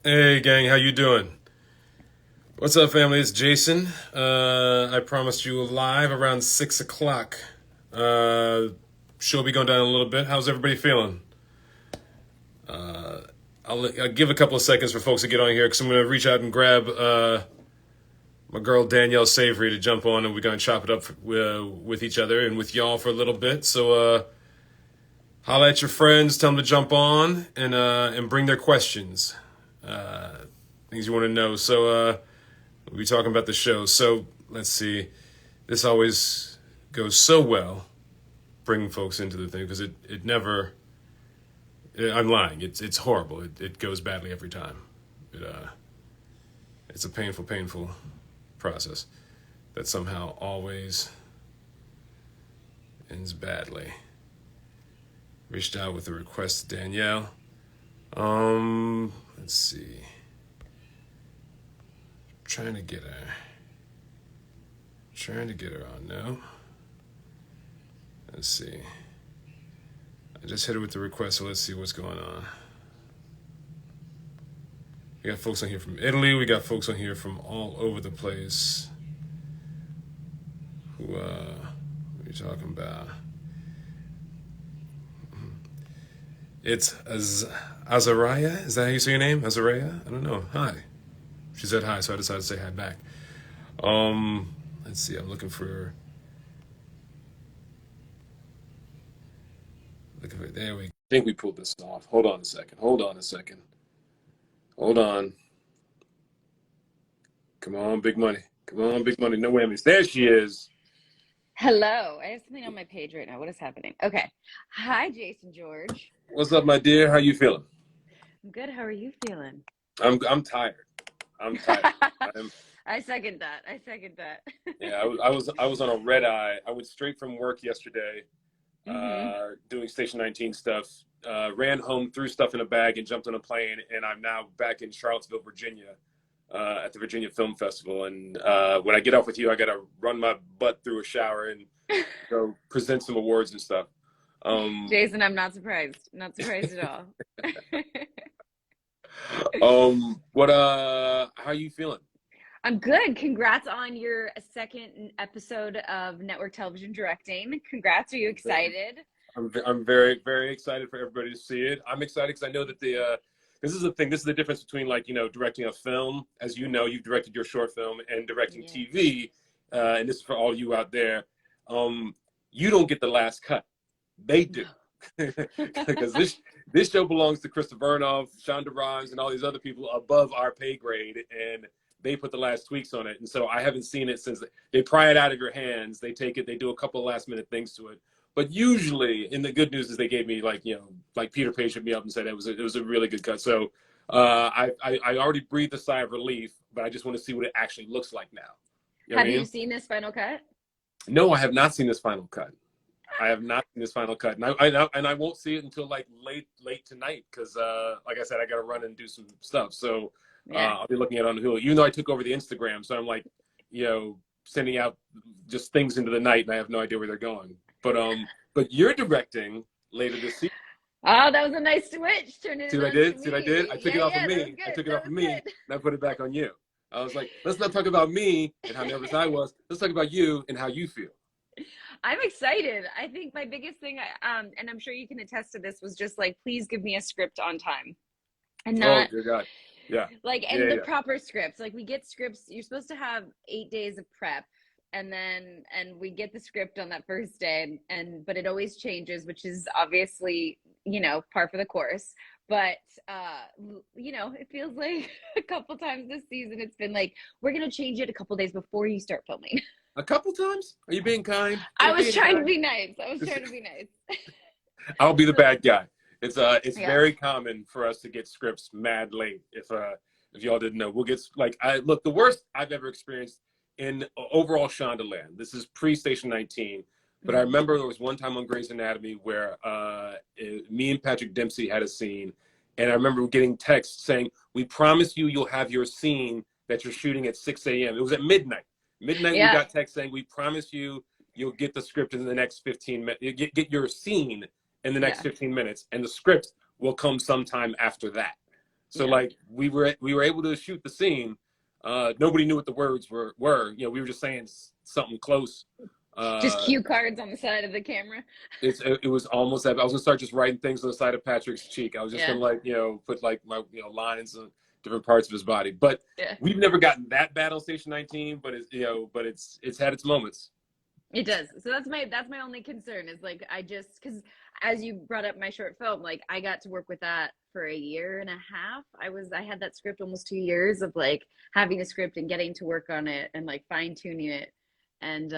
Hey gang, how you doing? What's up, family? It's Jason. I promised you live around 6 o'clock. Uh, Show will be going down in a little bit. How's everybody feeling? I'll give a couple of seconds for folks to get on here because I'm going to reach out and grab my girl Danielle Savory to jump on, and we're going to chop it up with each other and with y'all for a little bit. So holla at your friends, tell them to jump on and bring their questions, things you want to know. So we'll be talking about the show. So let's see. This always goes so well bringing folks into the thing because it never. I'm lying. It's horrible. It goes badly every time. It's a painful process that somehow always ends badly. Reached out with a request to Danielle. Let's see. Trying to get her. Trying to get her on now. Let's see. I just hit her with the request, so let's see what's going on. We got folks on here from Italy. We got folks on here from all over the place. What are you talking about? It's Azariah. Is that how you say your name? Azariah? I don't know. Hi. She said hi, so I decided to say hi back. Let's see. I'm looking for. There we go. I think we pulled this off. Hold on a second. Hold on. Come on, big money. Come on, big money. No whammies. There she is. Hello. I have something on my page right now. What is happening? Okay. Hi, Jason George. What's up, my dear? How you feeling? I'm good. How are you feeling? I'm tired. I'm tired. I second that. Yeah, I was on a red eye. I went straight from work yesterday, doing Station 19 stuff. Ran home, threw stuff in a bag, and jumped on a plane. And I'm now back in Charlottesville, Virginia, at the Virginia Film Festival. And when I get off with you, I got to run my butt through a shower and go present some awards and stuff. Jason, I'm not surprised. Not surprised at all. How are you feeling? I'm good. Congrats on your second episode of network television directing. Congrats. Are you excited? I'm very, very excited for everybody to see it. I'm excited because I know that this is the thing. This is the difference between, like, directing a film. As you know, you've directed your short film, and directing Yeah. TV. And this is for all you out there. You don't get the last cut. They do. Because this show belongs to Christopher Vernoff, Shonda Rhimes, and all these other people above our pay grade, and they put the last tweaks on it. And so I haven't seen it since they pry it out of your hands. They take it, they do a couple of last minute things to it. But usually, and the good news is they gave me, like Peter Page hit me up and said it was a really good cut. So I already breathed a sigh of relief, but I just want to see what it actually looks like now. Have you seen this final cut? No, I have not seen this final cut. I have not seen this final cut, and I won't see it until like late tonight because, like I said, I got to run and do some stuff. So I'll be looking at it on Hulu. Even though I took over the Instagram, so I'm like, sending out just things into the night, and I have no idea where they're going. But you're directing later this season. Oh, that was a nice switch. Turn it. See what I did? See what I did? I took it off of me. I took it off of me, and I put it back on you. I was like, let's not talk about me and how nervous I was. Let's talk about you and how you feel. I'm excited. I think my biggest thing, and I'm sure you can attest to this, was just like, please give me a script on time, and not dear God. Yeah. like, and the proper scripts. Like, we get scripts. You're supposed to have 8 days of prep, and we get the script on that first day, but it always changes, which is obviously par for the course. But it feels like a couple times this season it's been like, we're gonna change it a couple days before you start filming. A couple times? Are you being kind? I was trying to be nice. I'll be the bad guy. It's very common for us to get scripts mad late. If y'all didn't know, we'll get the worst I've ever experienced in overall Shondaland. This is pre-Station 19, but I remember there was one time on Grey's Anatomy where me and Patrick Dempsey had a scene, and I remember getting texts saying, "We promise you'll have your scene that you're shooting at 6 a.m." It was at midnight. We got text saying, "We promise you'll get the script in the next 15 minutes. Get your scene in the next 15 minutes, and the script will come sometime after that." So like we were able to shoot the scene. Nobody knew what the words were. You know, we were just saying something close. Just cue cards on the side of the camera. It was almost that. I was gonna start just writing things on the side of Patrick's cheek. I was just gonna like, you know, put like my, you know, lines on different parts of his body. But we've never gotten that bad on Station 19. But it's, you know, but it's had its moments. It does. So that's my only concern is like, because as you brought up my short film, like I got to work with that for a year and a half. I had that script almost 2 years of like having a script and getting to work on it and like fine tuning it. And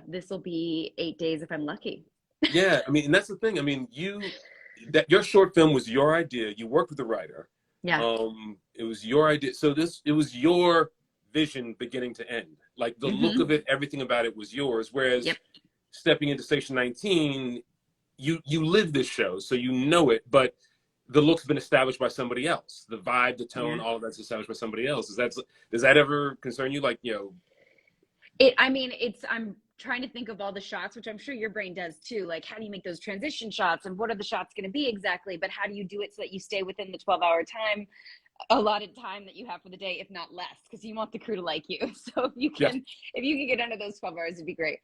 this will be 8 days if I'm lucky. Yeah, I mean, and that's the thing. I mean, that your short film was your idea. You worked with the writer. Yeah. It was your idea. So it was your vision beginning to end. Like the look of it, everything about it was yours. Whereas stepping into Station 19, you live this show, so you know it, but the look's been established by somebody else. The vibe, the tone, all of that's established by somebody else. Does that ever concern you? Like, you know, I'm trying to think of all the shots, which I'm sure your brain does too. Like, how do you make those transition shots and what are the shots going to be exactly? But how do you do it so that you stay within the 12-hour time, allotted time that you have for the day, if not less, because you want the crew to like you. So if you can get under those 12 hours, it'd be great.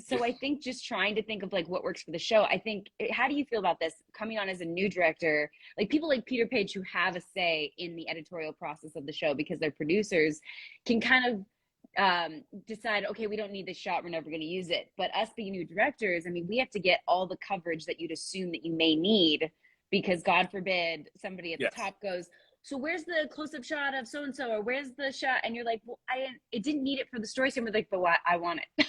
So I think just trying to think of like what works for the show. I think, how do you feel about this coming on as a new director? Like people like Peter Page who have a say in the editorial process of the show because they're producers can kind of decide, okay, we don't need this shot, we're never going to use it. But us being new directors, I mean, we have to get all the coverage that you'd assume that you may need, because God forbid somebody at the top goes, so where's the close-up shot of so-and-so, or where's the shot? And you're like, well, it didn't need it for the story. So we're like, but I want it.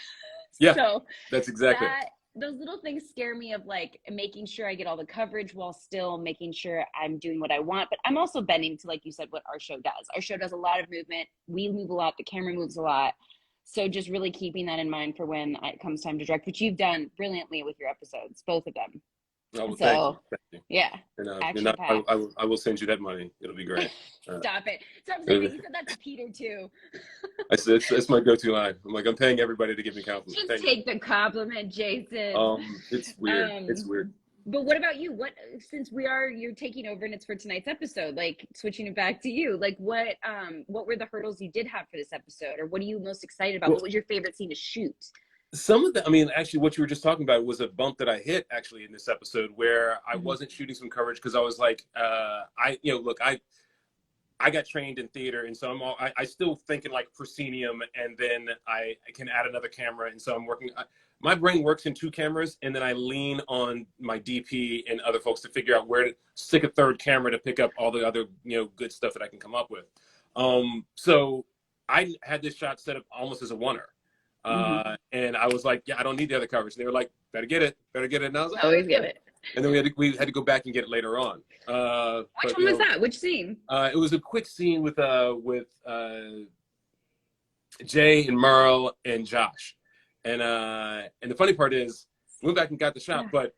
So that's exactly those little things scare me, of like making sure I get all the coverage while still making sure I'm doing what I want. But I'm also bending to, like you said, what our show does. Our show does a lot of movement. We move a lot. The camera moves a lot. So just really keeping that in mind for when it comes time to direct, which you've done brilliantly with your episodes, both of them. Oh, so, thank you. Yeah. And I will send you that money. It'll be great. Stop it. Stop saying that. You said that to Peter too. It's my go-to line. I'm like, I'm paying everybody to give me compliments. Just take the compliment, Jason. It's weird. It's weird. But what about you? Since you're taking over and it's for tonight's episode, like switching it back to you, like what were the hurdles you did have for this episode, or what are you most excited about? What was your favorite scene to shoot? Some of the, I mean, actually what you were just talking about was a bump that I hit actually in this episode where I wasn't shooting some coverage because I was like, I got trained in theater, and so I still thinking like proscenium, and then I can add another camera, and so I'm working. My brain works in 2 cameras, and then I lean on my DP and other folks to figure out where to stick a third camera to pick up all the other, you know, good stuff that I can come up with. So I had this shot set up almost as a oneer. And I was like, yeah, I don't need the other coverage. And they were like, better get it. And I was like, always get it. And then we had to go back and get it later on. Which one was that? Which scene? It was a quick scene with Jay and Merle and Josh. And the funny part is, we went back and got the shot, but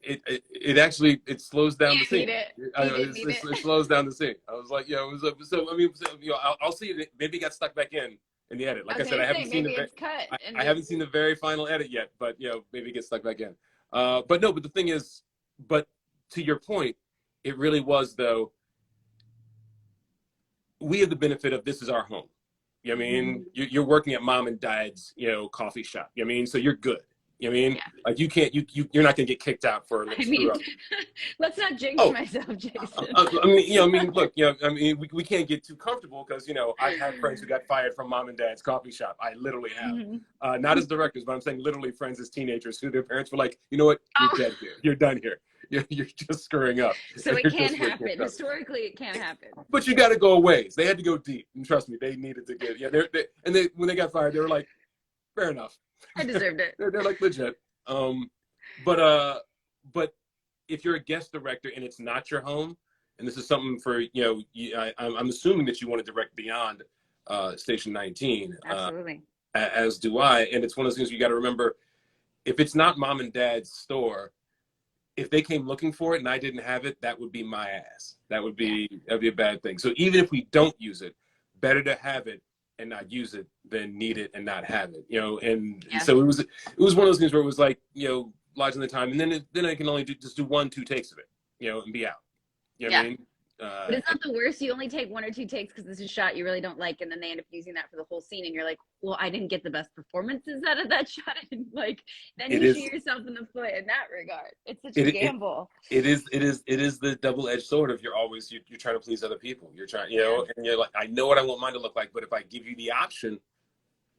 it actually slows down the scene. It slows down the scene. I was like, yeah, it was so. I mean, you know, I'll see it. Maybe it got stuck back in the edit. Like I said, I haven't seen I haven't seen the very final edit yet, but you know, maybe it gets stuck back in. But the thing is, but to your point, it really was though. We have the benefit of this is our home. You know what I mean? You're working at mom and dad's, you know, coffee shop. You know what I mean? So you're good. You know what I mean? Like you can't, you're not gonna get kicked out for. Let's not jinx myself, Jason. Look, we can't get too comfortable because I've had friends who got fired from mom and dad's coffee shop. I literally have, not as directors, but I'm saying literally friends as teenagers who their parents were like, you know what, you're dead here. You're done here. You're just screwing up. So it can happen. Historically, it can happen. But you got to go a ways. They had to go deep, and trust me, they needed to get. Yeah, when they got fired, they were like, fair enough. I deserved it. they're like legit. But if you're a guest director and it's not your home, and this is something for I'm assuming that you want to direct beyond Station 19. Absolutely. As do I, and it's one of those things you got to remember. If it's not mom and dad's store, if they came looking for it and I didn't have it, that would be my ass. That'd be a bad thing. So even if we don't use it, better to have it and not use it than need it and not have it. So it was one of those things where it was like, lodging the time, and then I can only do 1-2 takes of it, and be out. You know what I mean? But it's not the worst. You only take 1 or 2 takes because this is a shot you really don't like, and then they end up using that for the whole scene, and you're like, well, I didn't get the best performances out of that shot. And like, then you shoot yourself in the foot in that regard. It's such a gamble. It is the double-edged sword of you're trying to please other people. You're trying, and you're like, I know what I want mine to look like, but if I give you the option,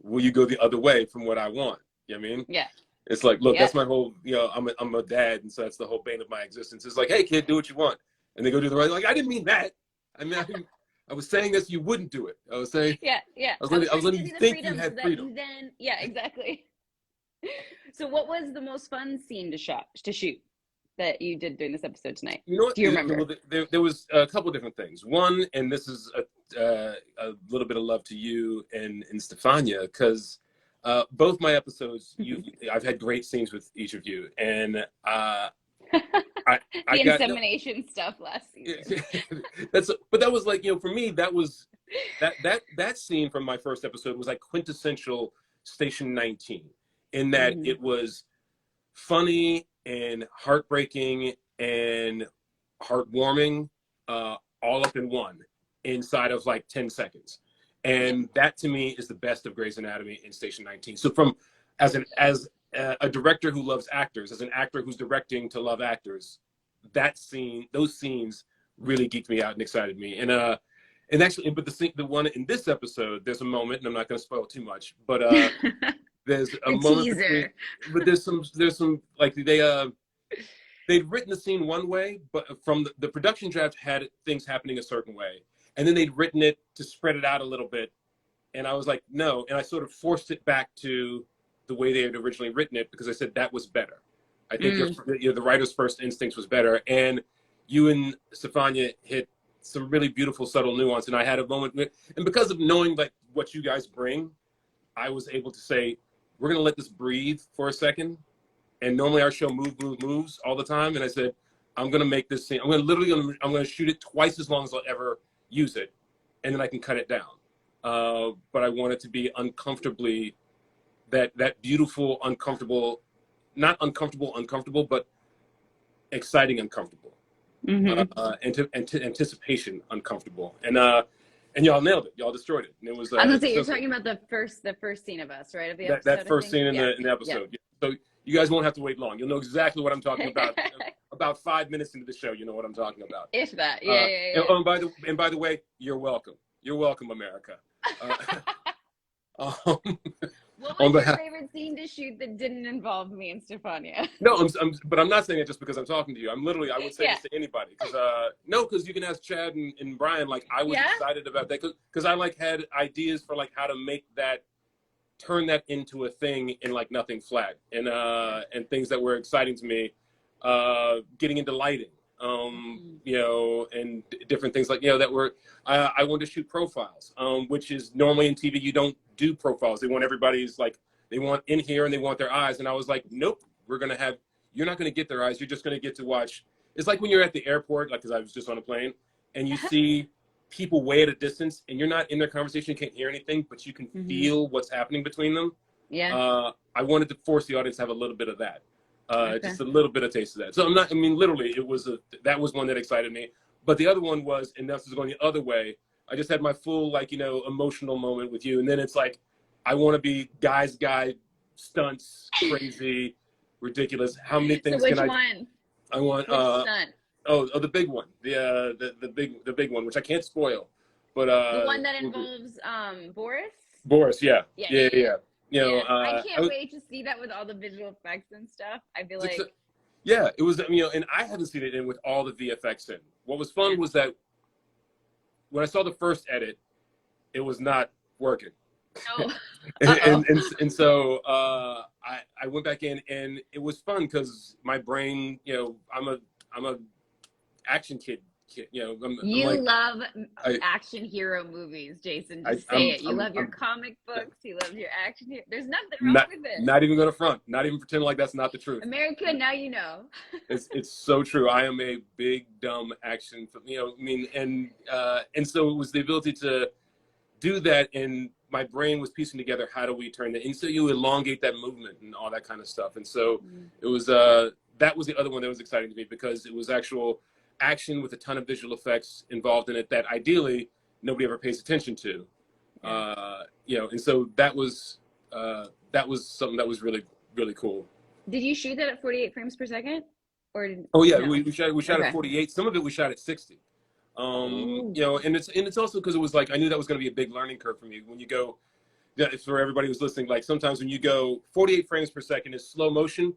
will you go the other way from what I want? You know what I mean? Yeah. It's like, look, that's my whole, I'm a dad, and so that's the whole bane of my existence. It's like, hey, kid, do what you want. And they go do the right. Like, I didn't mean that. I mean, I was saying this, you wouldn't do it. I was saying, yeah. I was letting you think you had freedom. Yeah, exactly. So, what was the most fun scene to shoot that you did during this episode tonight? You know what? Do you remember? There was a couple of different things. One, and this is a little bit of love to you and Stefania, because both my episodes, I've had great scenes with each of you, and the insemination stuff last season. But that was like, for me, that was that scene from my first episode was like quintessential Station 19, in that it was funny and heartbreaking and heartwarming, all up in one inside of like 10 seconds. And that to me is the best of Grey's Anatomy in Station 19. So as a director who loves actors, as an actor who's directing to love actors, those scenes really geeked me out and excited me. And actually, but the one in this episode, there's a moment, and I'm not going to spoil too much, but there's a moment. But there's some like they'd written the scene one way, but from the production draft had things happening a certain way, and then they'd written it to spread it out a little bit, and I was like, no, and I sort of forced it back to the way they had originally written it, because I said that was better. I think the writer's first instincts was better, and you and Stefania hit some really beautiful, subtle nuance. And I had a moment, and because of knowing like what you guys bring, I was able to say, we're going to let this breathe for a second. And normally our show moves all the time. And I said, I'm going to make this scene. I'm going to shoot it twice as long as I'll ever use it, and then I can cut it down. But I want it to be uncomfortably. That beautiful, uncomfortable, not uncomfortable, but exciting, uncomfortable, anticipation, uncomfortable, and y'all nailed it. Y'all destroyed it. And it was. I was gonna say, you're talking about the first scene of us, right? Of the episode. That first scene in the episode. Yeah. So you guys won't have to wait long. You'll know exactly what I'm talking about. About 5 minutes into the show, you know what I'm talking about. If that, yeah. And by the way, you're welcome. You're welcome, America. What was your favorite scene to shoot that didn't involve me and Stefania? No, but I'm not saying it just because I'm talking to you. I would say this to anybody, because you can ask Chad and Brian. Like, I was excited about that because I like had ideas for like how to make that, turn that into a thing in like Nothing Flat, and things that were exciting to me, getting into lighting, and different things like, that were, I wanted to shoot profiles, which is normally in TV, you don't do profiles. They want everybody's like, they want in here and they want their eyes. And I was like, nope, you're not going to get their eyes. You're just going to get to watch. It's like when you're at the airport, like, cause I was just on a plane and you see people way at a distance and you're not in their conversation, you can't hear anything, but you can feel what's happening between them. Yeah. I wanted to force the audience to have a little bit of that. Just a little bit of taste of that. So literally that was one that excited me. But the other one was, and this is going the other way, I just had my full, emotional moment with you. And then it's like, I want to be guy, stunts, crazy, ridiculous. How many things can I? Which one? I want, the big one. The big one, which I can't spoil. But the one that involves Boris? Boris, yeah. I can't wait to see that with all the visual effects and stuff. I feel like. It was, and I haven't seen it in with all the VFX in. What was fun was that when I saw the first edit, it was not working. Oh. and so I went back in, and it was fun because my brain, I'm a action kid. I'm love action hero movies, Jason. Just say it. You love your comic books. You love your action. There's nothing wrong with it. Not even gonna front. Not even pretend like that's not the truth. America, now you know. It's so true. I am a big dumb action. And so it was the ability to do that, and my brain was piecing together how do we turn that, and so you elongate that movement and all that kind of stuff. And so it was that was the other one that was exciting to me because it was actual action with a ton of visual effects involved in it that ideally nobody ever pays attention to. You know, and so that was something that was really, really cool. Did you shoot that at 48 frames per second? Or Oh yeah, no? we shot Okay. at 48. Some of it we shot at 60. Oh. You know, and it's also because it was like I knew that was going to be a big learning curve for me. When you go, yeah, for everybody who's listening, like sometimes when you go 48 frames per second is slow motion,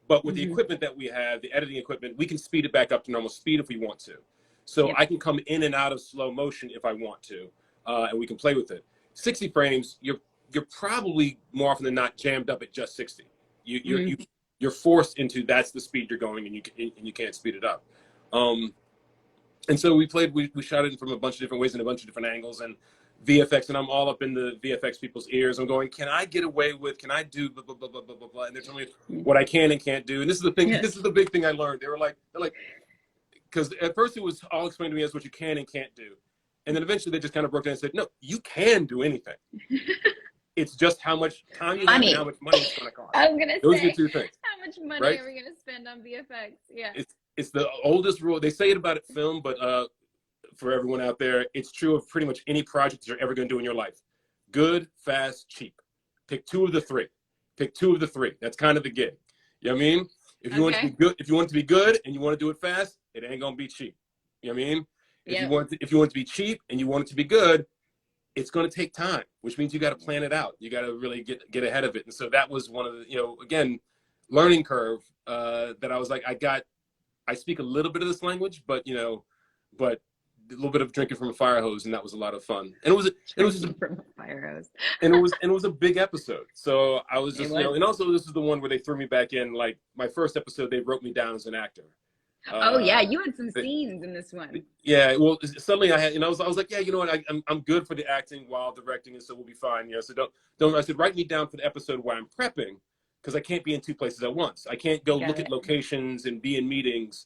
but with the equipment that we have, the editing equipment, we can speed it back up to normal speed if we want to. So I can come in and out of slow motion if I want to, and we can play with it. 60 frames, you're probably more often than not jammed up at just 60. You're forced into that's the speed you're going, and you can't speed it up. And so we shot it from a bunch of different ways in a bunch of different angles and VFX, and I'm all up in the VFX people's ears. I'm going, can I get away with? Can I do blah blah blah blah blah blah blah? And they're telling me what I can and can't do. And this is the thing. This is the big thing I learned. They're like, because at first it was all explained to me as what you can and can't do, and then eventually they just kind of broke down and said, no, you can do anything. It's just how much time you have and how much money it's going to cost. I was gonna Those say, are two things. how much money are we gonna spend on VFX? Yeah. It's the oldest rule. They say it about it film, but for everyone out there, it's true of pretty much any project you're ever going to do in your life. Good, fast, cheap. Pick two of the three. That's kind of the gig. You know what I mean? If you want it to be good, if you want it to be good and you want to do it fast, it ain't gonna be cheap. You know what I mean? If you want it to be cheap and you want it to be good, it's going to take time, which means you got to plan it out. You got to really get ahead of it. And so that was one of the, you know, again, learning curve that I was like, I speak a little bit of this language, but a little bit of drinking from a fire hose, and that was a lot of fun. And it was just from a fire hose. and it was a big episode. So I was just, and also this is the one where they threw me back in. Like my first episode, they wrote me down as an actor. Oh yeah, you had some scenes in this one. Yeah, well, suddenly I had, I was like, yeah, you know what, I'm good for the acting while directing, and so we'll be fine. So don't. I said, write me down for the episode where I'm prepping, because I can't be in two places at once. I can't go look at locations and be in meetings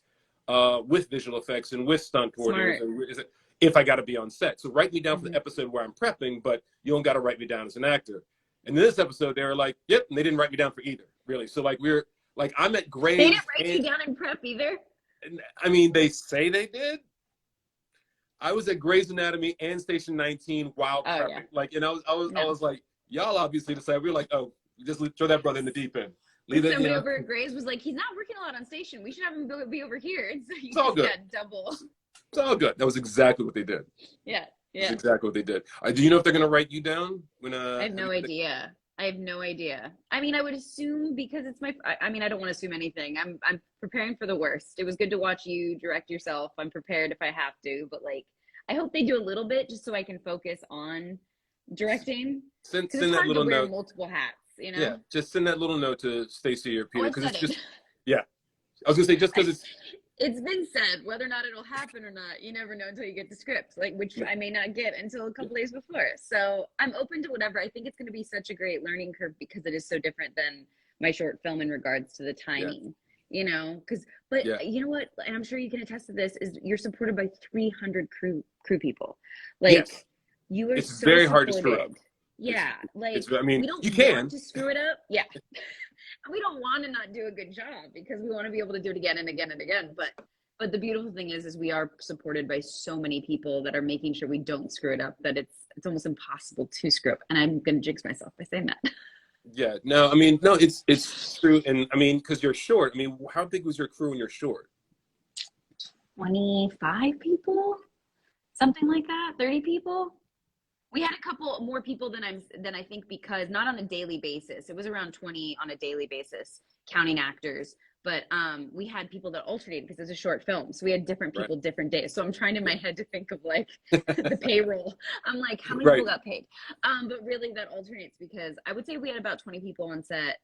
with visual effects and with stunt coordinators if I got to be on set. So write me down for the episode where I'm prepping, but you don't got to write me down as an actor. And in this episode, they were like, yep, and they didn't write me down for either, really. So like I'm at Graves. They didn't write you down in prep either. I mean, they say they did. I was at Grey's Anatomy and Station 19 while prepping. And I was like, y'all obviously decided. We were like, oh, just throw that brother in the deep end. Somebody over at Grey's was like, he's not working a lot on station. We should have him be over here. And so it's all good. Double. It's all good. That was exactly what they did. Yeah. That's exactly what they did. Do you know if they're going to write you down? I have no idea. I mean, I would assume, because it's I mean, I don't want to assume anything. I'm preparing for the worst. It was good to watch you direct yourself. I'm prepared if I have to, but like, I hope they do a little bit just so I can focus on directing. Send that little to wear note. Multiple hats, Yeah, just send that little note to Stacey or Peter, because it's just, I was gonna say, just because it's been said, whether or not it'll happen or not, you never know until you get the script, which I may not get until a couple days before. So I'm open to whatever. I think it's going to be such a great learning curve because it is so different than my short film in regards to the timing, you know, but you know what, and I'm sure you can attest to this, is you're supported by 300 crew people. Like you are it's so very supported. hard to screw up. Yeah. I mean, we don't you can want to screw it up. Yeah. We don't want to not do a good job because we want to be able to do it again and again and again. But the beautiful thing is we are supported by so many people that are making sure we don't screw it up, that it's almost impossible to screw up. And I'm going to jinx myself by saying that. Yeah, no, I mean, no, it's true. And I mean, because you're short. I mean, how big was your crew when you're short? 25 people, something like that. 30 people. We had a couple more people than I think, because not on a daily basis. It was around 20 on a daily basis, counting actors. But we had people that alternated because it's a short film. So we had different people, different days. So I'm trying in my head to think of like the payroll. I'm like, how many people got paid? But really that alternates, because I would say we had about 20 people on set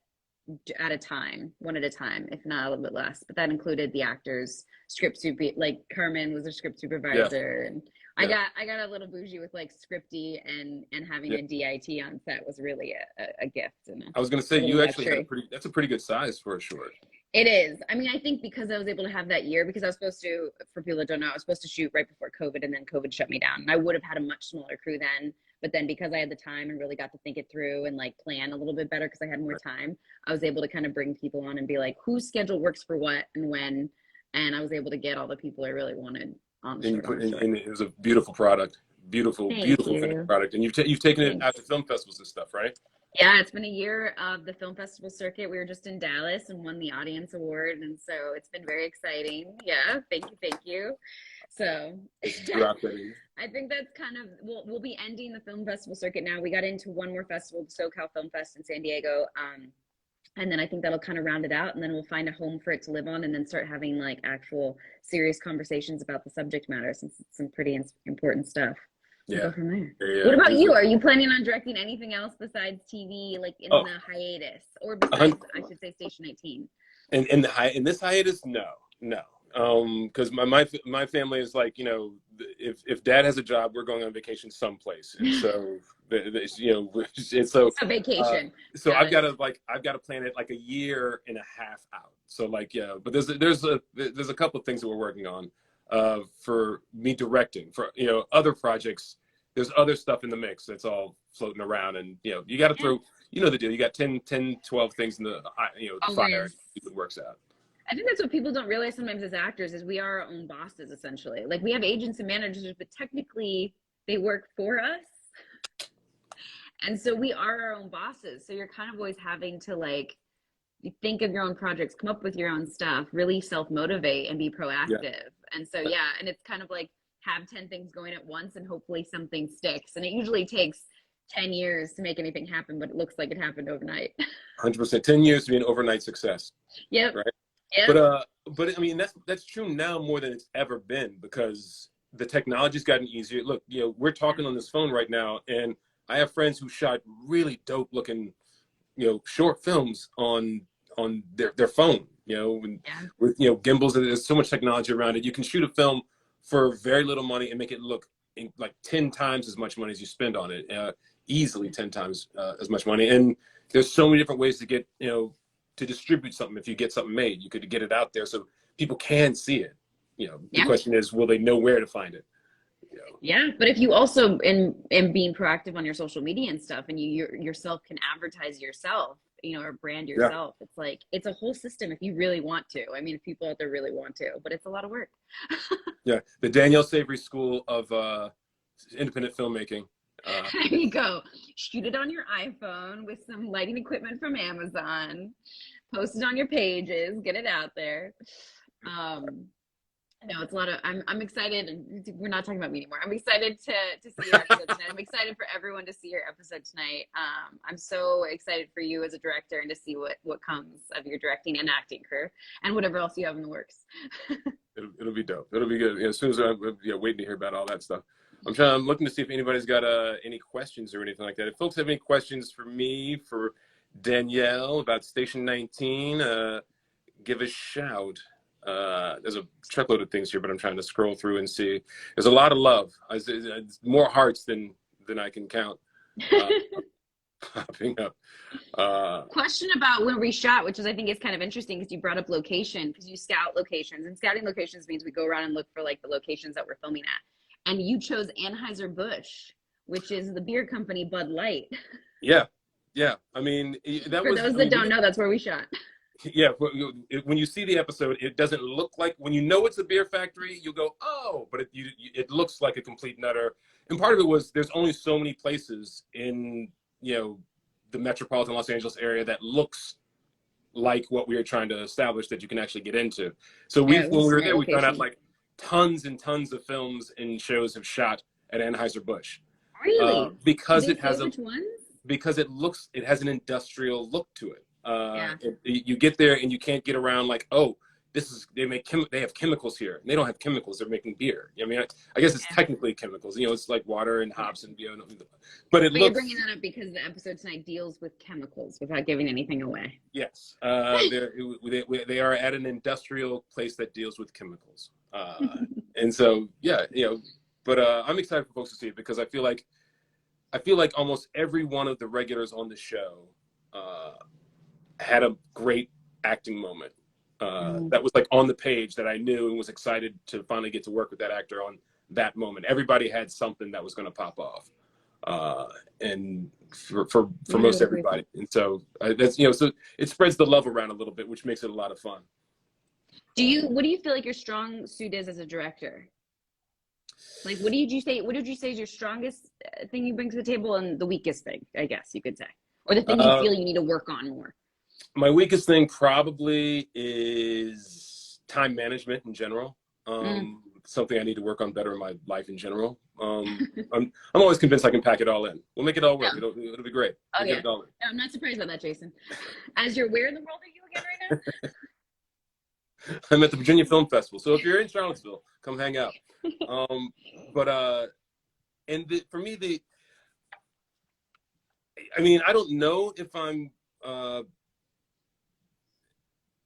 at a time, one at a time, if not a little bit less. But that included the actors, script super, like Carmen was a script supervisor, and I got a little bougie with like scripty and having a DIT on set was really a gift. And I was going to say, you actually had that's a pretty good size for a short. It is. I mean, I think because I was able to have that year, because I was supposed to, for people that don't know, I was supposed to shoot right before COVID, and then COVID shut me down. And I would have had a much smaller crew then. But then because I had the time and really got to think it through and like plan a little bit better because I had more time, I was able to kind of bring people on and be like, whose schedule works for what and when. and I was able to get all the people I really wanted on the And you short. put in, and it was a beautiful product, beautiful, Thank beautiful finished you. product. And you've taken it Thanks. out to film festivals and stuff, right? Yeah, it's been a year of the film festival circuit. We were just in Dallas and won the audience award, and so it's been very exciting. Yeah, thank you, thank you. So It's dropped it. I think that's kind of we'll be ending the film festival circuit now. We got into one more festival, the SoCal Film Fest in San Diego. And then I think that'll kind of round it out, and then we'll find a home for it to live on, and then start having like actual serious conversations about the subject matter, since it's some pretty important stuff. We'll Yeah. go from there. Yeah. What about you? Are you planning on directing anything else besides TV, like in Oh, the hiatus, or besides, I should say, Station 18? in this hiatus, no. Because my family is like, if dad has a job, we're going on vacation someplace, and so and so A vacation. so Got I've got to plan it like a year and a half out. So like, yeah, but there's a couple of things that we're working on for me directing for other projects. There's other stuff in the mix that's all floating around, and you got to throw, the deal. You got 10, 12 things in the the fire. Always. It works out. I think that's what people don't realize sometimes as actors, is we are our own bosses, essentially. Like, we have agents and managers, but technically they work for us. And so we are our own bosses. So you're kind of always having to, like, think of your own projects, come up with your own stuff, really self-motivate and be proactive. Yeah. And so, yeah, and it's kind of like have 10 things going at once and hopefully something sticks. And it usually takes 10 years to make anything happen, but it looks like it happened overnight. 100%. 10 years to be an overnight success. Yep. Right. Yep. But I mean, that's true now more than it's ever been, because the technology's gotten easier. Look, we're talking on this phone right now, and I have friends who shot really dope looking, short films on their phone, with gimbals, and there's so much technology around it. You can shoot a film for very little money and make it look like 10 times as much money as you spend on it, easily 10 times as much money. And there's so many different ways to get, to distribute something. If you get something made, you could get it out there so people can see it. The question is, will they know where to find it? Yeah, but if you also in being proactive on your social media and stuff, and you yourself can advertise yourself, or brand yourself, it's like, it's a whole system if you really want to. I mean, if people out there really want to, but it's a lot of work. Yeah, the Danielle Savory School of Independent Filmmaking. There you go. Shoot it on your iPhone with some lighting equipment from Amazon. Post it on your pages. Get it out there. No, it's a lot of. I'm excited, and we're not talking about me anymore. I'm excited to see your episode tonight. I'm excited for everyone to see your episode tonight. I'm so excited for you as a director, and to see what comes of your directing and acting career, and whatever else you have in the works. It'll be dope. It'll be good. As soon as I'm waiting to hear about all that stuff. I'm looking to see if anybody's got any questions or anything like that. If folks have any questions for me, for Danielle, about Station 19, give a shout. There's a truckload of things here, but I'm trying to scroll through and see. There's a lot of love. It's more hearts than I can count popping up. Question about where we shot, which I think is kind of interesting, because you brought up location, because you scout locations, and scouting locations means we go around and look for like the locations that we're filming at. And you chose Anheuser-Busch, which is the beer company Bud Light. Yeah. I mean, For those that don't know, that's where we shot. Yeah, when you see the episode, it doesn't look like, when you know it's a beer factory, you go, oh, but it looks like a complete nutter. And part of it was there's only so many places in the metropolitan Los Angeles area that looks like what we were trying to establish that you can actually get into. So when we were there, we found out like tons and tons of films and shows have shot at Anheuser-Busch. Really? Because it has which ones? Because it has an industrial look to it. You get there and you can't get around like, oh, they have chemicals here. And they don't have chemicals. They're making beer. I mean, I guess it's technically chemicals. It's like water and hops and but you're bringing that up because the episode tonight deals with chemicals without giving anything away. Yes, they are at an industrial place that deals with chemicals, and so But I'm excited for folks to see it, because I feel like almost every one of the regulars on the show had a great acting moment that was like on the page that I knew, and was excited to finally get to work with that actor on that moment. Everybody had something that was going to pop off, and for most everybody. And so that's so it spreads the love around a little bit, which makes it a lot of fun. What do you feel like your strong suit is as a director? Like, what did you say is your strongest thing you bring to the table, and the weakest thing, I guess you could say, or the thing you feel you need to work on more? My weakest thing probably is time management in general. Something I need to work on better in my life in general. I'm always convinced I can pack it all in. We'll make it all work. Yeah. It'll be great. We'll get it all in. I'm not surprised by that, Jason. Where in the world are you again right now? I'm at the Virginia Film Festival. So if you're in Charlottesville, come hang out. For me, I mean, I don't know if I'm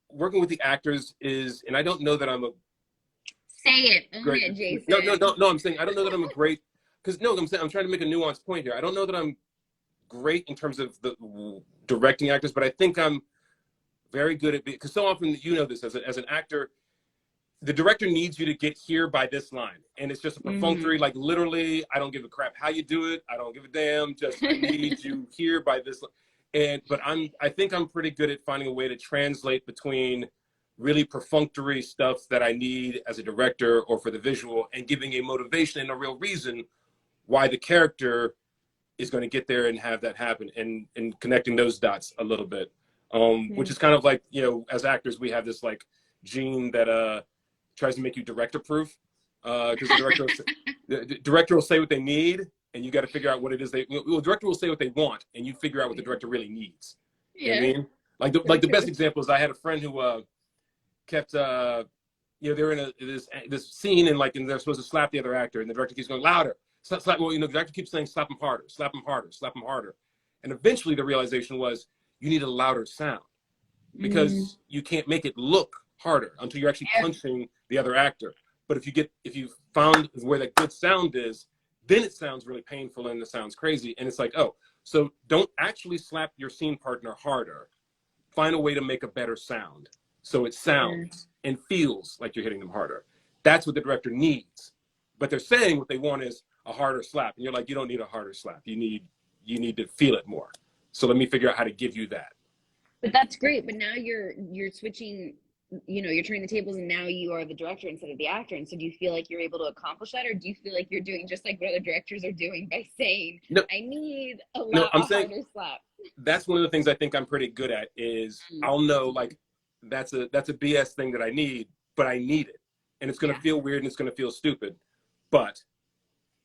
working with the actors and I don't know that I'm a say it, great, Jason. No, I'm saying I don't know that I'm a great, because no, I'm saying I'm trying to make a nuanced point here. I don't know that I'm great in terms of the directing actors, but I think I'm very good at because so often, you know this, as an actor, the director needs you to get here by this line, and it's just a perfunctory, like literally, I don't give a crap how you do it, I don't give a damn, just I need you here by this line. But I think I'm pretty good at finding a way to translate between really perfunctory stuff that I need as a director or for the visual, and giving a motivation and a real reason why the character is going to get there and have that happen, and connecting those dots a little bit. Which is kind of like, you know, as actors, we have this like gene that tries to make you director proof, because the director will say what they need, and you got to figure out what it is the director will say what they want, and you figure out what the director really needs. You know what I mean? Like the best example is I had a friend who kept they're in this scene, and they're supposed to slap the other actor, and the director keeps going louder, slap. Well, the director keeps saying slap him harder, slap him harder, slap him harder, and eventually the realization was, you need a louder sound, because you can't make it look harder until you're actually punching the other actor. But if you found where that good sound is, then it sounds really painful and it sounds crazy. And it's like, oh, so don't actually slap your scene partner harder. Find a way to make a better sound so it sounds and feels like you're hitting them harder. That's what the director needs. But they're saying what they want is a harder slap. And you're like, you don't need a harder slap. You need to feel it more. So let me figure out how to give you that. But that's great. But now you're switching, you're turning the tables, and now you are the director instead of the actor. And so do you feel like you're able to accomplish that? Or do you feel like you're doing just like what other directors are doing by saying, no, I need a harder slap? That's one of the things I think I'm pretty good at is I'll know like that's a BS thing that I need, but I need it. And it's going to feel weird and it's going to feel stupid. But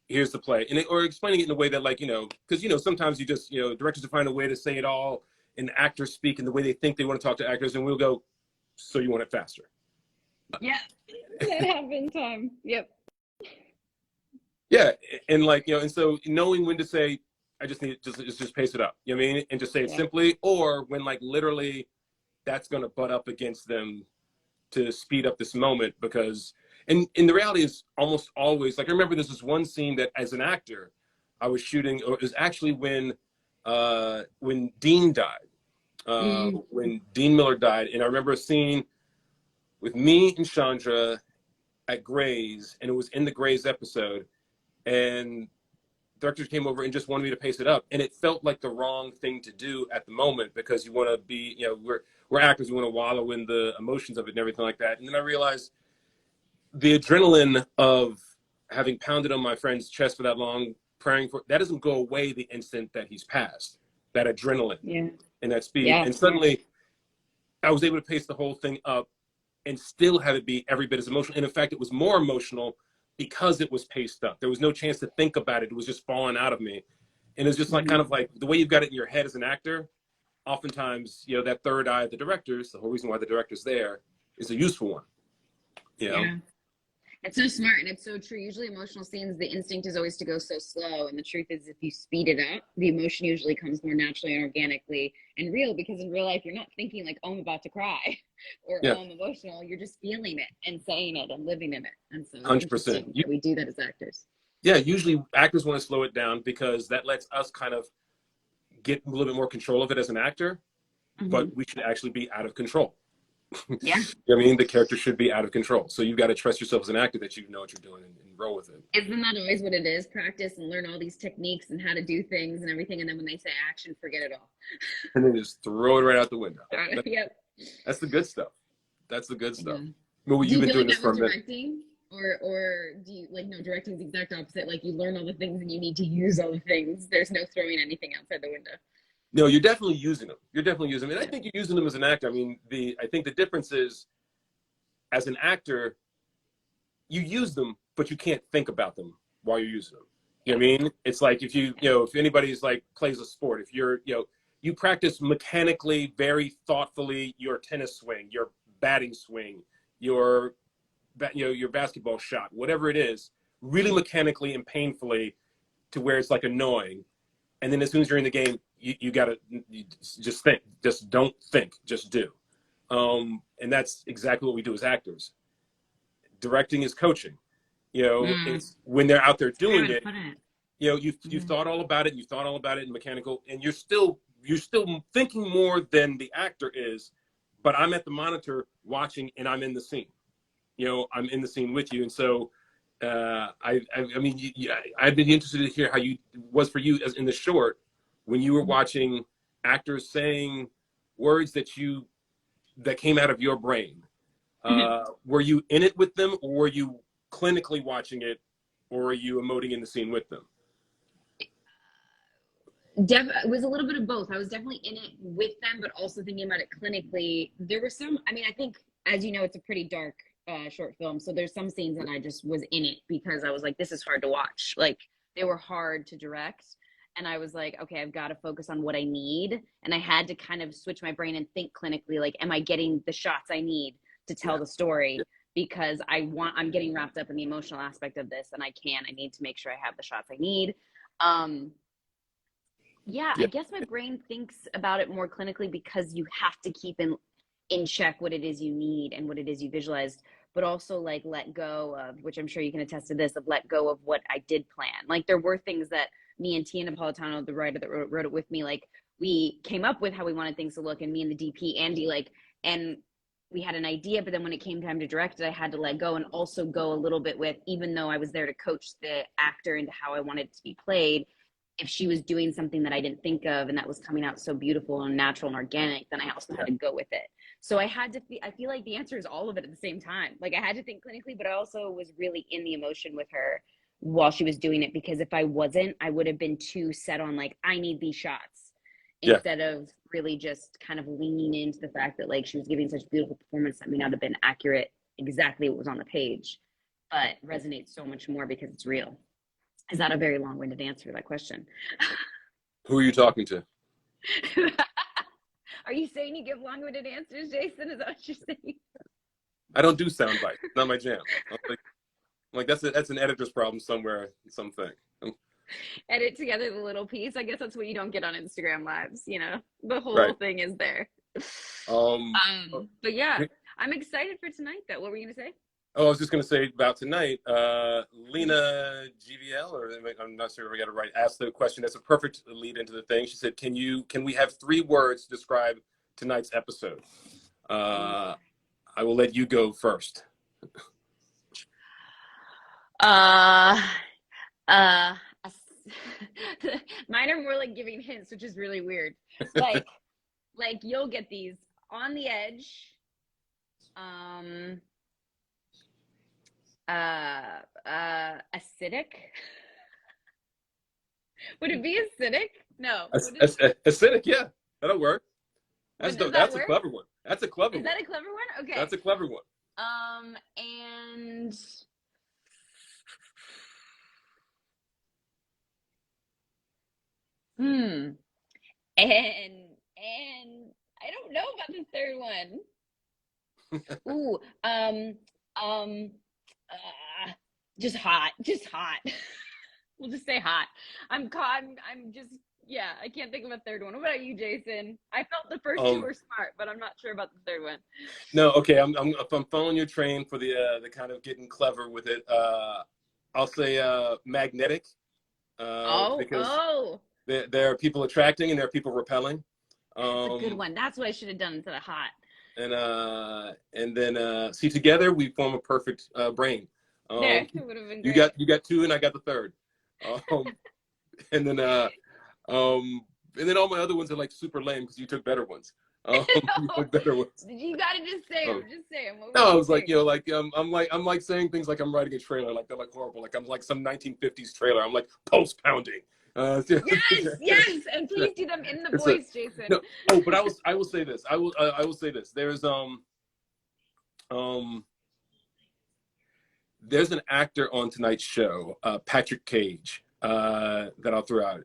here's the play, or explaining it in a way that, like, because sometimes you just directors find a way to say it all in actors speak in the way they think they want to talk to actors, and we'll go, so you want it faster? Yeah, that happened time. Yep. Yeah, and and so knowing when to say, I just need just pace it up. You know what I mean? And just say it simply, or when like literally that's going to butt up against them to speed up this moment, because. And the reality is almost always, like, I remember there's this one scene that as an actor I was shooting, or it was actually when Dean died, when Dean Miller died. And I remember a scene with me and Chandra at Grey's, and it was in the Grey's episode, and directors came over and just wanted me to pace it up. And it felt like the wrong thing to do at the moment, because you want to be, we're actors, we want to wallow in the emotions of it and everything like that. And then I realized, the adrenaline of having pounded on my friend's chest for that long, praying for, that doesn't go away the instant that he's passed. That adrenaline and that speed. And suddenly I was able to pace the whole thing up and still have it be every bit as emotional. And in fact, it was more emotional because it was paced up. There was no chance to think about it. It was just falling out of me. And it's just like kind of like the way you've got it in your head as an actor. Oftentimes, that third eye of the directors, the whole reason why the director's there, is a useful one. Yeah. It's so smart, and it's so true. Usually emotional scenes, the instinct is always to go so slow. And the truth is, if you speed it up, the emotion usually comes more naturally and organically and real, because in real life, you're not thinking like, oh, I'm about to cry or oh, I'm emotional. You're just feeling it and saying it and living in it. And so 100%. We do that as actors. Yeah, usually actors want to slow it down because that lets us kind of get a little bit more control of it as an actor, but we should actually be out of control. Yeah. I mean, the character should be out of control. So you've got to trust yourself as an actor that you know what you're doing and roll with it. Isn't that always what it is? Practice and learn all these techniques and how to do things and everything. And then when they say action, forget it all. And then just throw it right out the window. Yep. That's the good stuff. That's the good stuff. Well, Do you've you been feel doing like this that for with a minute. directing? Or do you like no, directing is the exact opposite. Like you learn all the things and you need to use all the things. There's no throwing anything outside the window. No, you're definitely using them. You're definitely using them. And I Yeah. think you're using them as an actor. I mean, I think the difference is, as an actor, you use them, but you can't think about them while you're using them. You know what I mean? It's like if if anybody's like plays a sport, if you're, you practice mechanically, very thoughtfully, your tennis swing, your batting swing, your, your basketball shot, whatever it is, really mechanically and painfully to where it's like annoying. And then as soon as you're in the game, you gotta just think, just don't think, just do. And that's exactly what we do as actors. Directing is coaching. Mm. It's when they're out there That's a great doing way to it. put it. You've thought all about it. You thought all about it in mechanical, and you're still thinking more than the actor is. But I'm at the monitor watching, and I'm in the scene. I'm in the scene with you, and so I mean, I'd been interested to hear how you was for you as in the short when you were watching actors saying words that came out of your brain. Were you in it with them, or were you clinically watching it, or are you emoting in the scene with them? It was a little bit of both. I was definitely in it with them, but also thinking about it clinically. There were some, I mean, I think, as you know, it's a pretty dark short film. So there's some scenes that I just was in it because I was like, this is hard to watch. Like, they were hard to direct. And I was like, okay, I've got to focus on what I need. And I had to kind of switch my brain and think clinically, like, am I getting the shots I need to tell the story? Because I'm getting wrapped up in the emotional aspect of this, and I need to make sure I have the shots I need. I guess my brain thinks about it more clinically because you have to keep in check what it is you need and what it is you visualized, but also like let go of, which I'm sure you can attest to this, of let go of what I did plan. Like there were things that me and Tia Napolitano, the writer that wrote it with me, like we came up with how we wanted things to look, and me and the DP Andy, and we had an idea, but then when it came time to direct it, I had to let go and also go a little bit with, even though I was there to coach the actor into how I wanted it to be played, if she was doing something that I didn't think of and that was coming out so beautiful and natural and organic, then I also had to go with it. So I had to, I feel like the answer is all of it at the same time. Like I had to think clinically, but I also was really in the emotion with her while she was doing it, because if I wasn't, I would have been too set on like, I need these shots, instead of really just kind of leaning into the fact that like she was giving such beautiful performance that may not have been accurate exactly what was on the page, but resonates so much more because it's real. Is that a very long-winded answer to that question? Who are you talking to? Are you saying you give long-winded answers, Jason? Is that what you're saying? I don't do sound bites. It's not my jam. Like that's an editor's problem somewhere, something. Edit together the little piece. I guess that's what you don't get on Instagram Lives. The whole thing is there. But yeah, I'm excited for tonight, though. What were you gonna say? Oh, I was just going to say about tonight, Lena GVL, or I'm not sure if I got it right, asked the question. That's a perfect lead into the thing. She said, can we have 3 words to describe tonight's episode? I will let you go first. Mine are more like giving hints, which is really weird. Like you'll get these on the edge. Acidic. Would it be acidic? No. Acidic, yeah, that'll work. That's a clever one. That's a clever one. Is that a clever one? Okay. That's a clever one. And and I don't know about the third one. Ooh, just hot. We'll just say hot. I'm just, I can't think of a third one. What about you, Jason? I felt the first 2 were smart, but I'm not sure about the third one. No, okay. I'm following your train for the kind of getting clever with it. I'll say magnetic. Because there are people attracting and there are people repelling. That's a good one. That's what I should have done instead of hot. And then see, together we form a perfect brain. It would have been great. You got 2 and I got the third. And then all my other ones are like super lame because you took better ones. Better words. You gotta just say them. Um, Just say them. no, I was like, I'm like saying things like I'm writing a trailer, like they're like horrible, like I'm like some 1950s trailer. I'm like pulse pounding. Yes, and please do them in the it's voice, Jason. no. Oh, but I will say this. I will say this. Um there's an actor on tonight's show, Patrick Cage, that I'll throw out,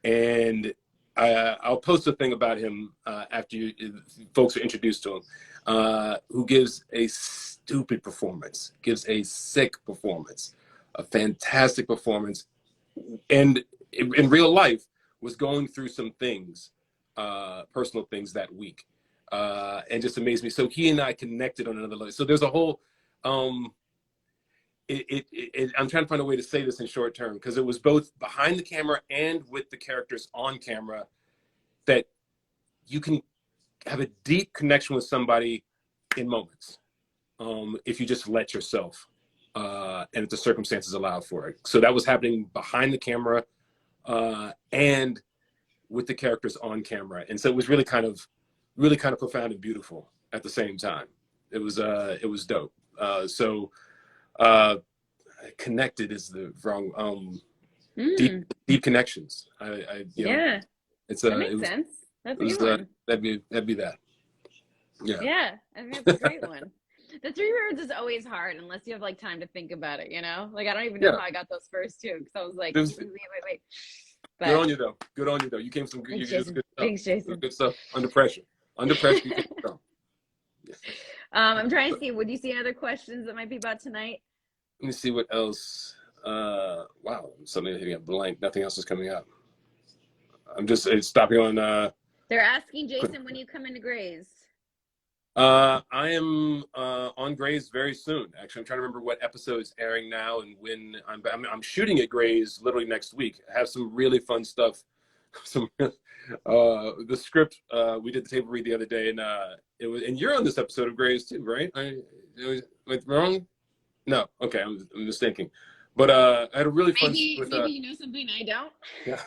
and I'll post a thing about him after folks are introduced to him, who gives a stupid performance, gives a sick performance, a fantastic performance, and in real life was going through some things, personal things that week, and just amazed me. So he and I connected on another level. So there's a whole. I'm trying to find a way to say this in short term, because it was both behind the camera and with the characters on camera, that you can have a deep connection with somebody in moments, if you just let yourself, and if the circumstances allow for it. So that was happening behind the camera, and with the characters on camera, and so it was really kind of profound and beautiful at the same time. It was dope. Connected is the wrong, deep connections. Yeah, it's that makes sense. That's a good one. That'd be that. Yeah, I think that's a great one. The 3 words is always hard unless you have like time to think about it, you know? Like I don't even know how I got those first 2, because I was like, wait. But good on you though. Good on you though. You came some good, thanks, good Jason. stuff. Thanks, Jason. Good stuff. Under pressure. You came strong. I'm trying to see, would you see any other questions that might be about tonight? Let me see what else. Wow, suddenly hitting a blank. Nothing else is coming up. I'm just stopping on. They're asking Jason when you come into Grays. I am on Grays very soon. Actually, I'm trying to remember what episode's airing now and when. I'm shooting at Grays literally next week. I have some really fun stuff. The script, we did the table read the other day, and it was. And you're on this episode of Grays too, right? Am I wrong? No, okay, I'm mistaken. But I had a really fun. Maybe you know something I don't. Yeah.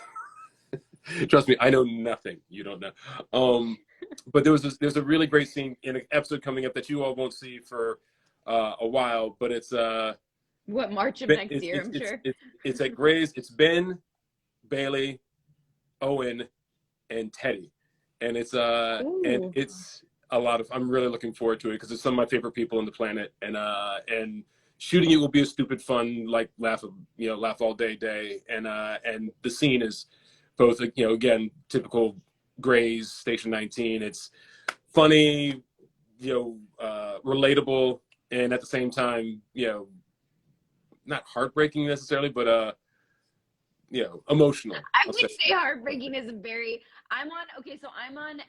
Trust me, I know nothing you don't know. But there's a really great scene in an episode coming up that you all won't see for a while. But it's what, March of next year? I'm sure. It's at Gray's. It's Ben, Bailey, Owen, and Teddy, and it's a lot of. I'm really looking forward to it because it's some of my favorite people on the planet, and shooting it will be a stupid fun, like laugh all day, and the scene is both, again, typical Gray's Station 19. It's funny, relatable, and at the same time, not heartbreaking necessarily, but emotional. I would say heartbreaking is I'm on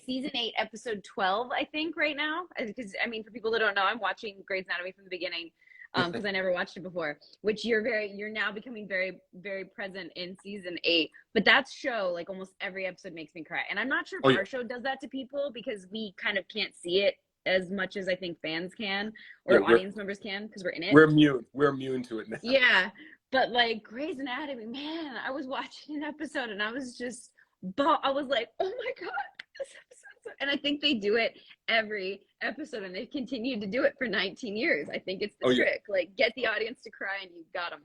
season 8, episode 12, I think, right now. Because for people that don't know, I'm watching Grey's Anatomy from the beginning, because I never watched it before. Which you're now becoming very, very present in season 8. But that show, like almost every episode, makes me cry. And I'm not sure if our show does that to people, because we kind of can't see it as much as I think fans can, or audience members can, because we're in it. We're immune to it now. Yeah. But like Grey's Anatomy, man, I was watching an episode and I was just, I was like, oh my God, this episode. And I think they do it every episode, and they've continued to do it for 19 years. I think it's the trick. Like, get the audience to cry and you've got them.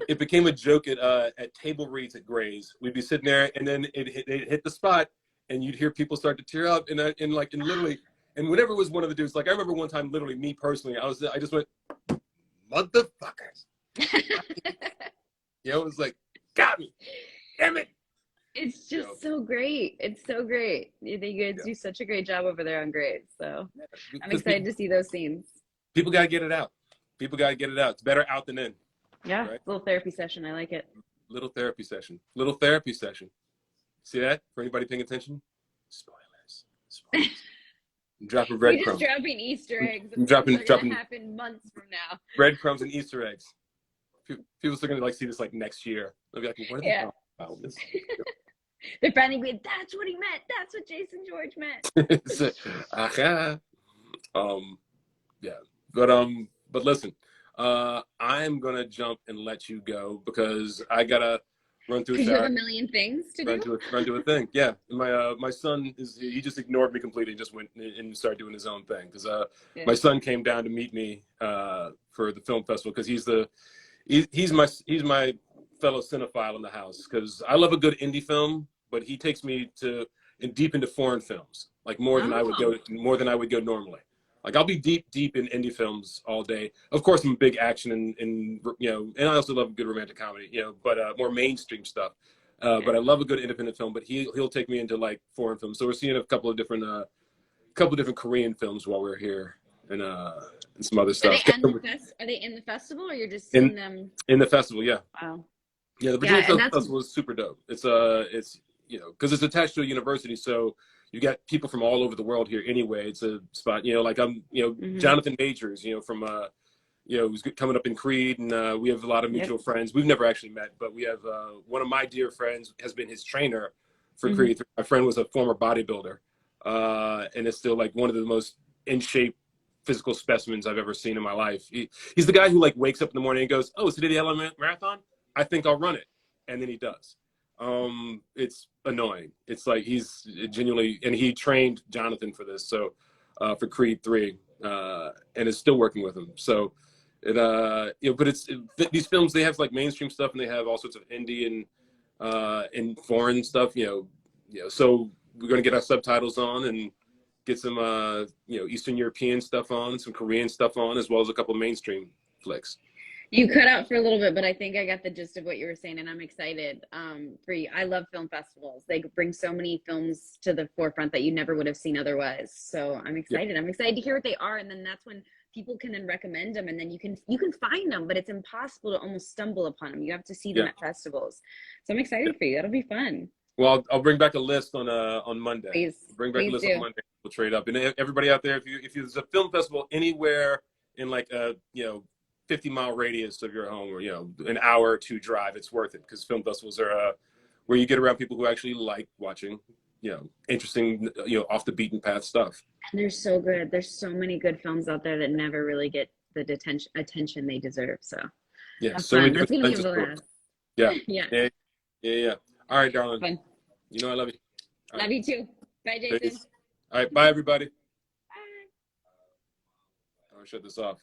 It became a joke at table reads at Gray's. We'd be sitting there, and then it hit the spot, and you'd hear people start to tear up, and literally, and whenever it was one of the dudes, like I remember one time, literally me personally, I just went, motherfuckers. It was like, got me, damn it. It's just so great. It's so great. You guys do such a great job over there on Grey's. So I'm excited to see those scenes. People got to get it out. It's better out than in. Yeah, right? Little therapy session. I like it. Little therapy session. See that? For anybody paying attention? Spoilers. I'm dropping breadcrumbs. We're just dropping Easter eggs. I'm dropping happen months from now. Breadcrumbs and Easter eggs. People are going to see this like next year. They'll be like, what are they talking about? They're finally going, that's what he meant. That's what Jason George meant. But listen, I'm gonna jump and let you go because I gotta run through a Because you have shot, a million things to do. run to a thing. Yeah, and my son he just ignored me completely and just went and started doing his own thing. Because Yeah. my son came down to meet me for the film festival because he's my fellow cinephile in the house. Because I love a good indie film, but he takes me deep into foreign films, like more than I would go normally. Like I'll be deep in indie films all day. Of course, I'm a big action and and I also love a good romantic comedy, but more mainstream stuff. But I love a good independent film. But he'll take me into like foreign films. So we're seeing a couple of different Korean films while we're here, and some other stuff. Are they in the festival, or you're just in seeing them? in the festival, yeah. Wow. Yeah, the Virginia Film Festival is super dope. It's because it's attached to a university, so you got people from all over the world here anyway. It's a spot, like I'm, Jonathan Majors, from who's coming up in Creed, and we have a lot of mutual friends. We've never actually met, but we have one of my dear friends has been his trainer for Creed. My friend was a former bodybuilder, and is still like one of the most in shape physical specimens I've ever seen in my life. He's the guy who like wakes up in the morning and goes, "Oh, it's today the Element Marathon? I think I'll run it," and then he does. It's annoying. It's like he's genuinely, and he trained Jonathan for this, so for Creed 3, and is still working with him. So but these films, they have like mainstream stuff and they have all sorts of indie and foreign stuff. So we're gonna get our subtitles on and get some Eastern European stuff on, some Korean stuff on, as well as a couple of mainstream flicks. You cut out for a little bit, but I think I got the gist of what you were saying, and I'm excited for you. I love film festivals. They bring so many films to the forefront that you never would have seen otherwise. So I'm excited. I'm excited to hear what they are, and then that's when people can then recommend them, and then you can find them, but it's impossible to almost stumble upon them. You have to see them at festivals. So I'm excited for you. That'll be fun. Well, I'll bring back a list on Monday. Please, bring back a list on Monday. We'll trade up, and everybody out there, if there's a film festival anywhere in like a 50-mile radius of your home, or an hour or two drive, it's worth it, because film festivals are where you get around people who actually like watching interesting off the beaten path stuff. And they're so good. There's so many good films out there that never really get the attention they deserve. So so many that's gonna be a blast. Yeah. All right, darling. Fun. I love you. Love you too. Bye, Jason. Peace. All right, bye everybody. Bye. I'll shut this off.